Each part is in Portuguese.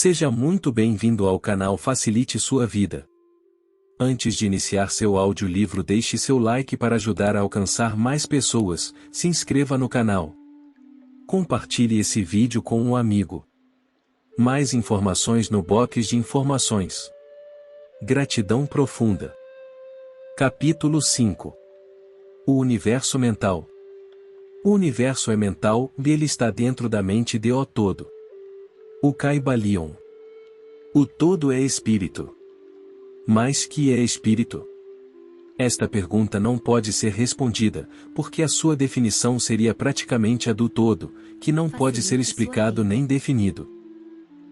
Seja muito bem-vindo ao canal Facilite Sua Vida. Antes de iniciar seu audiolivro, deixe seu like para ajudar a alcançar mais pessoas, se inscreva no canal. Compartilhe esse vídeo com um amigo. Mais informações no box de informações. Gratidão profunda. Capítulo 5. O universo mental. O universo é mental e ele está dentro da mente de O todo. O Kybalion. O todo é espírito. Mas que é espírito? Esta pergunta não pode ser respondida, porque a sua definição seria praticamente a do todo, que não pode ser explicado nem definido.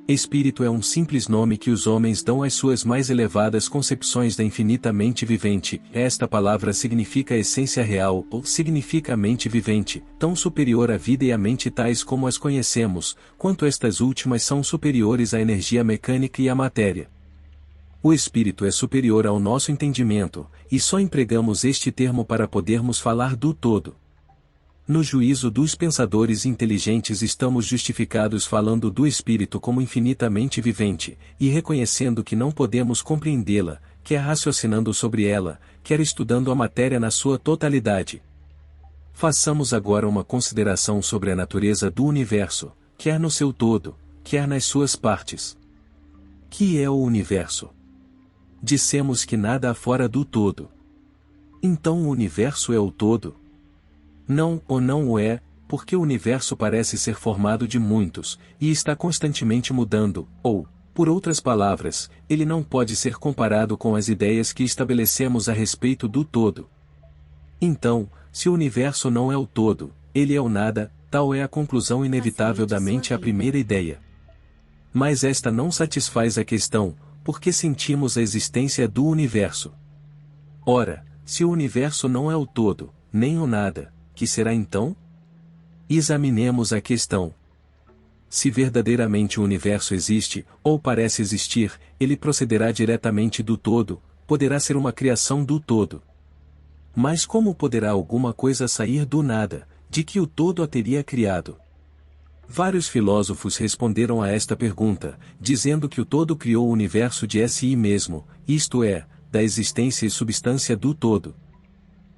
Espírito é um simples nome que os homens dão às suas mais elevadas concepções da infinita mente vivente. Esta palavra significa essência real, ou significa a mente vivente, tão superior à vida e à mente tais como as conhecemos, quanto estas últimas são superiores à energia mecânica e à matéria. O espírito é superior ao nosso entendimento, e só empregamos este termo para podermos falar do todo. No juízo dos pensadores inteligentes estamos justificados falando do espírito como infinitamente vivente, e reconhecendo que não podemos compreendê-la, quer raciocinando sobre ela, quer estudando a matéria na sua totalidade. Façamos agora uma consideração sobre a natureza do universo, quer no seu todo, quer nas suas partes. Que é o universo? Dissemos que nada há fora do todo. Então o universo é o todo? Não, ou não o é, porque o universo parece ser formado de muitos, e está constantemente mudando, ou, por outras palavras, ele não pode ser comparado com as ideias que estabelecemos a respeito do todo. Então, se o universo não é o todo, ele é o nada, tal é a conclusão inevitável da mente à primeira ideia. Mas esta não satisfaz a questão, porque sentimos a existência do universo. Ora, se o universo não é o todo, nem o nada, que será então? Examinemos a questão. Se verdadeiramente o universo existe, ou parece existir, ele procederá diretamente do todo, poderá ser uma criação do todo. Mas como poderá alguma coisa sair do nada, de que o todo a teria criado? Vários filósofos responderam a esta pergunta, dizendo que o todo criou o universo de si mesmo, isto é, da existência e substância do todo.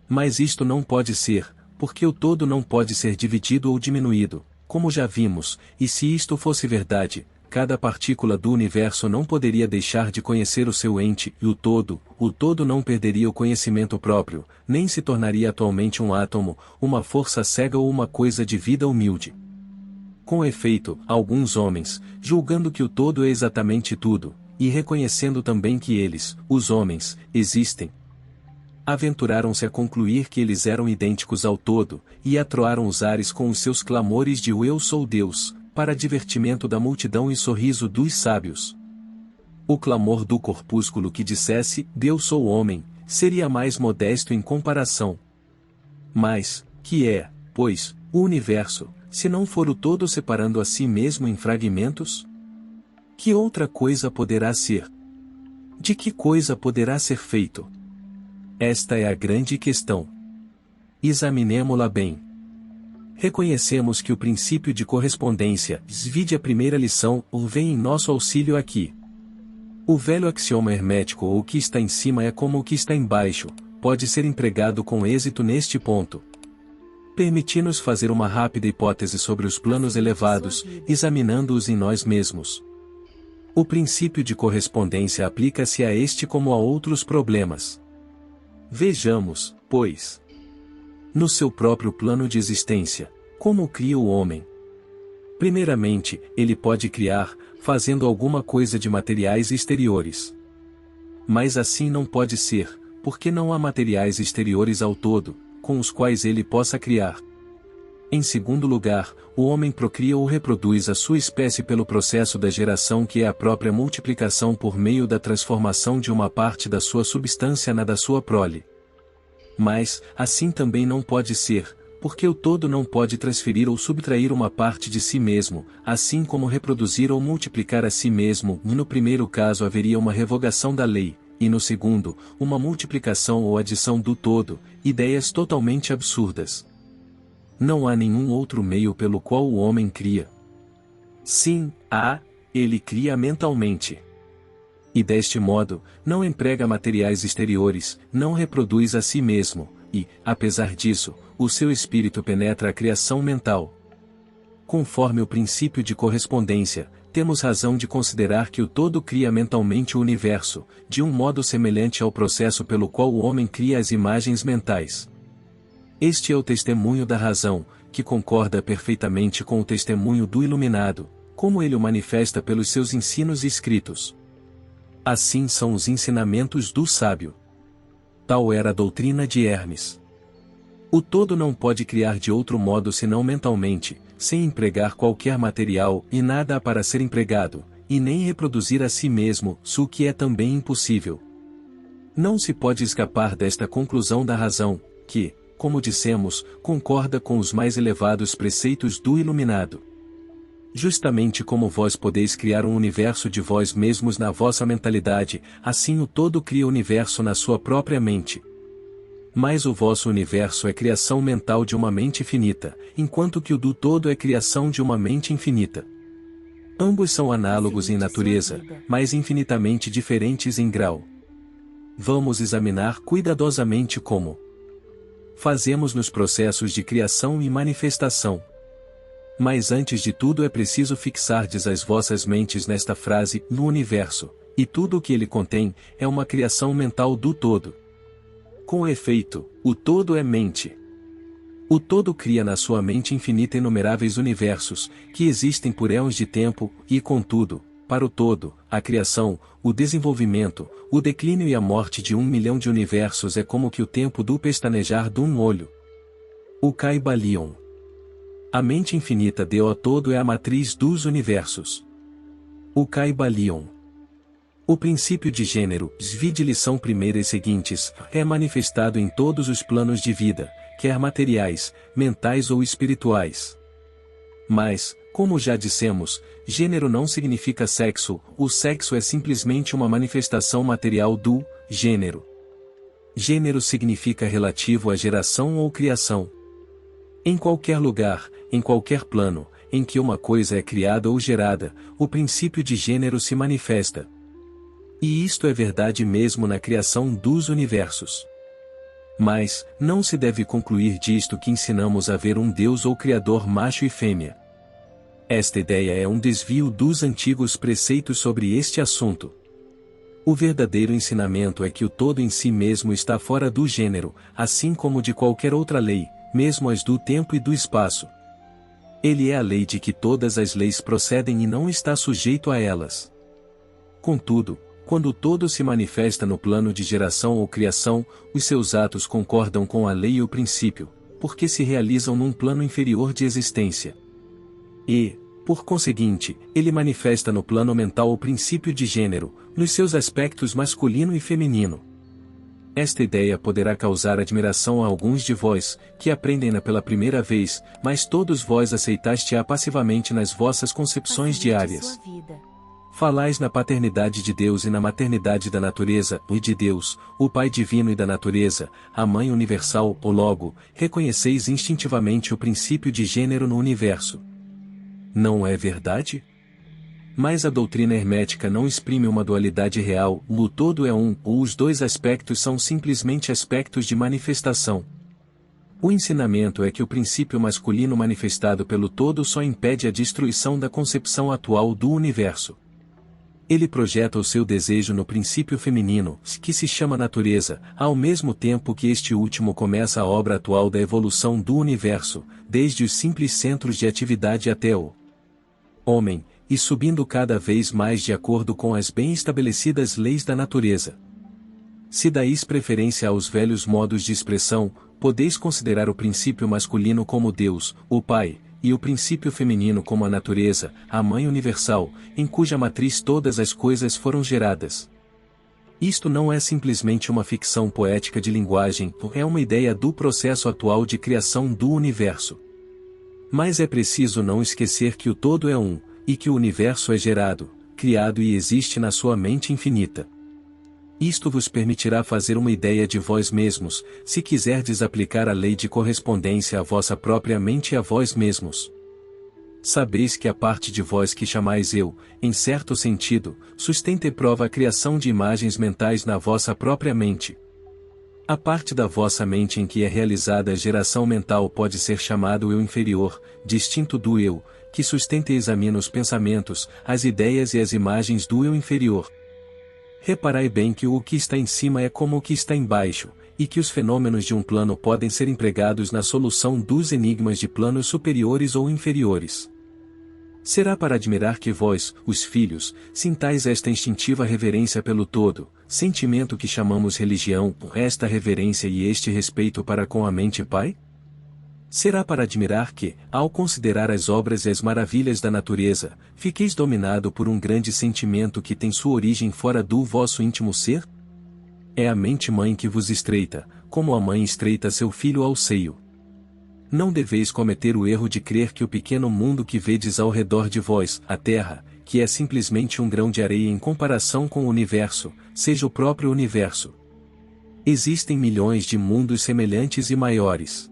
Mas isto não pode ser, porque o todo não pode ser dividido ou diminuído, como já vimos, e se isto fosse verdade, cada partícula do universo não poderia deixar de conhecer o seu ente, e o todo não perderia o conhecimento próprio, nem se tornaria atualmente um átomo, uma força cega ou uma coisa de vida humilde. Com efeito, alguns homens, julgando que o todo é exatamente tudo, e reconhecendo também que eles, os homens, existem, aventuraram-se a concluir que eles eram idênticos ao todo, e atroaram os ares com os seus clamores de "Eu sou Deus", para divertimento da multidão e sorriso dos sábios. O clamor do corpúsculo que dissesse "Deus sou homem", seria mais modesto em comparação. Mas, que é, pois, o universo, se não for o todo separando a si mesmo em fragmentos? Que outra coisa poderá ser? De que coisa poderá ser feito? Esta é a grande questão. Examinemo-la bem. Reconhecemos que o princípio de correspondência, vide a primeira lição, vem em nosso auxílio aqui. O velho axioma hermético "o que está em cima é como o que está embaixo", pode ser empregado com êxito neste ponto. Permiti-nos fazer uma rápida hipótese sobre os planos elevados, examinando-os em nós mesmos. O princípio de correspondência aplica-se a este como a outros problemas. Vejamos, pois, no seu próprio plano de existência, como cria o homem. Primeiramente, ele pode criar, fazendo alguma coisa de materiais exteriores. Mas assim não pode ser, porque não há materiais exteriores ao todo, com os quais ele possa criar. Em segundo lugar, o homem procria ou reproduz a sua espécie pelo processo da geração, que é a própria multiplicação por meio da transformação de uma parte da sua substância na da sua prole. Mas, assim também não pode ser, porque o todo não pode transferir ou subtrair uma parte de si mesmo, assim como reproduzir ou multiplicar a si mesmo. No primeiro caso haveria uma revogação da lei, e no segundo, uma multiplicação ou adição do todo, ideias totalmente absurdas. Não há nenhum outro meio pelo qual o homem cria. Sim, há, ele cria mentalmente. E deste modo, não emprega materiais exteriores, não reproduz a si mesmo, e, apesar disso, o seu espírito penetra a criação mental. Conforme o princípio de correspondência, temos razão de considerar que o todo cria mentalmente o universo, de um modo semelhante ao processo pelo qual o homem cria as imagens mentais. Este é o testemunho da razão, que concorda perfeitamente com o testemunho do iluminado, como ele o manifesta pelos seus ensinos escritos. Assim são os ensinamentos do sábio. Tal era a doutrina de Hermes. O todo não pode criar de outro modo senão mentalmente, sem empregar qualquer material e nada há para ser empregado, e nem reproduzir a si mesmo, o que é também impossível. Não se pode escapar desta conclusão da razão, que, como dissemos, concorda com os mais elevados preceitos do iluminado. Justamente como vós podeis criar um universo de vós mesmos na vossa mentalidade, assim o todo cria o universo na sua própria mente. Mas o vosso universo é criação mental de uma mente finita, enquanto que o do todo é criação de uma mente infinita. Ambos são análogos em natureza, mas infinitamente diferentes em grau. Vamos examinar cuidadosamente como fazemos nos processos de criação e manifestação. Mas antes de tudo é preciso fixardes as vossas mentes nesta frase, no universo, e tudo o que ele contém, é uma criação mental do todo. Com efeito, o todo é mente. O todo cria na sua mente infinita inumeráveis universos, que existem por éons de tempo, e contudo, para o todo, a criação, o desenvolvimento, o declínio e a morte de 1 milhão de universos é como que o tempo do pestanejar de um olho. O Caibalion. A mente infinita deu ao todo é a matriz dos universos. O Caibalion. O princípio de gênero, vide lição primeira e seguintes, é manifestado em todos os planos de vida, quer materiais, mentais ou espirituais. Mas, como já dissemos, gênero não significa sexo, o sexo é simplesmente uma manifestação material do gênero. Gênero significa relativo à geração ou criação. Em qualquer lugar, em qualquer plano, em que uma coisa é criada ou gerada, o princípio de gênero se manifesta. E isto é verdade mesmo na criação dos universos. Mas, não se deve concluir disto que ensinamos a ver um Deus ou Criador macho e fêmea. Esta ideia é um desvio dos antigos preceitos sobre este assunto. O verdadeiro ensinamento é que o todo em si mesmo está fora do gênero, assim como de qualquer outra lei, mesmo as do tempo e do espaço. Ele é a lei de que todas as leis procedem e não está sujeito a elas. Contudo, quando o todo se manifesta no plano de geração ou criação, os seus atos concordam com a lei e o princípio, porque se realizam num plano inferior de existência. E, por conseguinte, ele manifesta no plano mental o princípio de gênero, nos seus aspectos masculino e feminino. Esta ideia poderá causar admiração a alguns de vós, que aprendem-na pela primeira vez, mas todos vós aceitaste-a passivamente nas vossas concepções diárias. Falais na paternidade de Deus e na maternidade da natureza, e de Deus, o Pai divino e da natureza, a Mãe universal, ou logo, reconheceis instintivamente o princípio de gênero no universo. Não é verdade? Mas a doutrina hermética não exprime uma dualidade real, o todo é um, ou os dois aspectos são simplesmente aspectos de manifestação. O ensinamento é que o princípio masculino manifestado pelo todo só impede a destruição da concepção atual do universo. Ele projeta o seu desejo no princípio feminino, que se chama natureza, ao mesmo tempo que este último começa a obra atual da evolução do universo, desde os simples centros de atividade até o homem, e subindo cada vez mais de acordo com as bem estabelecidas leis da natureza. Se dais preferência aos velhos modos de expressão, podeis considerar o princípio masculino como Deus, o Pai, e o princípio feminino como a natureza, a Mãe universal, em cuja matriz todas as coisas foram geradas. Isto não é simplesmente uma ficção poética de linguagem, é uma ideia do processo atual de criação do universo. Mas é preciso não esquecer que o todo é um, e que o universo é gerado, criado e existe na sua mente infinita. Isto vos permitirá fazer uma ideia de vós mesmos, se quiserdes aplicar a lei de correspondência à vossa própria mente e a vós mesmos. Sabeis que a parte de vós que chamais eu, em certo sentido, sustenta e prova a criação de imagens mentais na vossa própria mente. A parte da vossa mente em que é realizada a geração mental pode ser chamado eu inferior, distinto do eu, que sustenta e examina os pensamentos, as ideias e as imagens do eu inferior. Reparai bem que o que está em cima é como o que está embaixo, e que os fenômenos de um plano podem ser empregados na solução dos enigmas de planos superiores ou inferiores. Será para admirar que vós, os filhos, sintais esta instintiva reverência pelo todo, sentimento que chamamos religião, esta reverência e este respeito para com a mente Pai? Será para admirar que, ao considerar as obras e as maravilhas da natureza, fiqueis dominado por um grande sentimento que tem sua origem fora do vosso íntimo ser? É a mente mãe que vos estreita, como a mãe estreita seu filho ao seio. Não deveis cometer o erro de crer que o pequeno mundo que vedes ao redor de vós, a Terra, que é simplesmente um grão de areia em comparação com o universo, seja o próprio universo. Existem milhões de mundos semelhantes e maiores.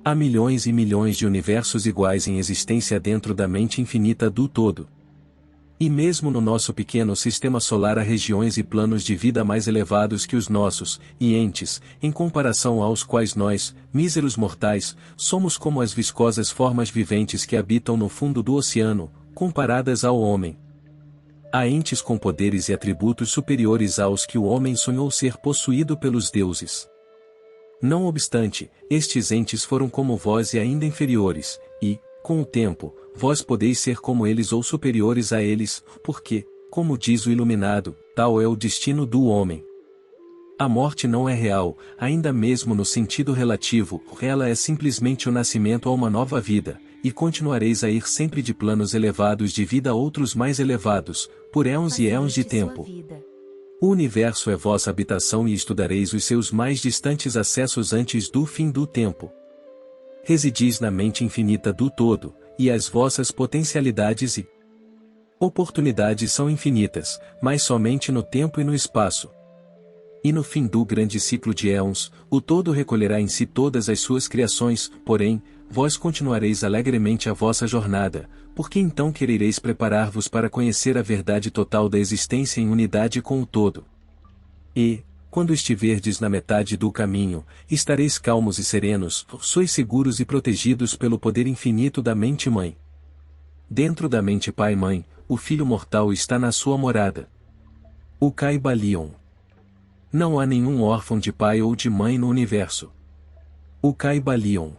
Há milhões e milhões de universos iguais em existência dentro da mente infinita do todo. E mesmo no nosso pequeno sistema solar há regiões e planos de vida mais elevados que os nossos, e entes, em comparação aos quais nós, míseros mortais, somos como as viscosas formas viventes que habitam no fundo do oceano, comparadas ao homem. Há entes com poderes e atributos superiores aos que o homem sonhou ser possuído pelos deuses. Não obstante, estes entes foram como vós e ainda inferiores, e, com o tempo, vós podeis ser como eles ou superiores a eles, porque, como diz o iluminado, tal é o destino do homem. A morte não é real, ainda mesmo no sentido relativo, ela é simplesmente o nascimento a uma nova vida, e continuareis a ir sempre de planos elevados de vida a outros mais elevados, por éons e éons de tempo. O universo é vossa habitação e estudareis os seus mais distantes acessos antes do fim do tempo. Residis na mente infinita do todo, e as vossas potencialidades e oportunidades são infinitas, mas somente no tempo e no espaço. E no fim do grande ciclo de éons, o todo recolherá em si todas as suas criações, porém, vós continuareis alegremente a vossa jornada, porque então querereis preparar-vos para conhecer a verdade total da existência em unidade com o todo. E, quando estiverdes na metade do caminho, estareis calmos e serenos, sois seguros e protegidos pelo poder infinito da mente-mãe. Dentro da mente pai-mãe, o filho mortal está na sua morada. O Kaibalion. Não há nenhum órfão de pai ou de mãe no universo. O Kaibalion.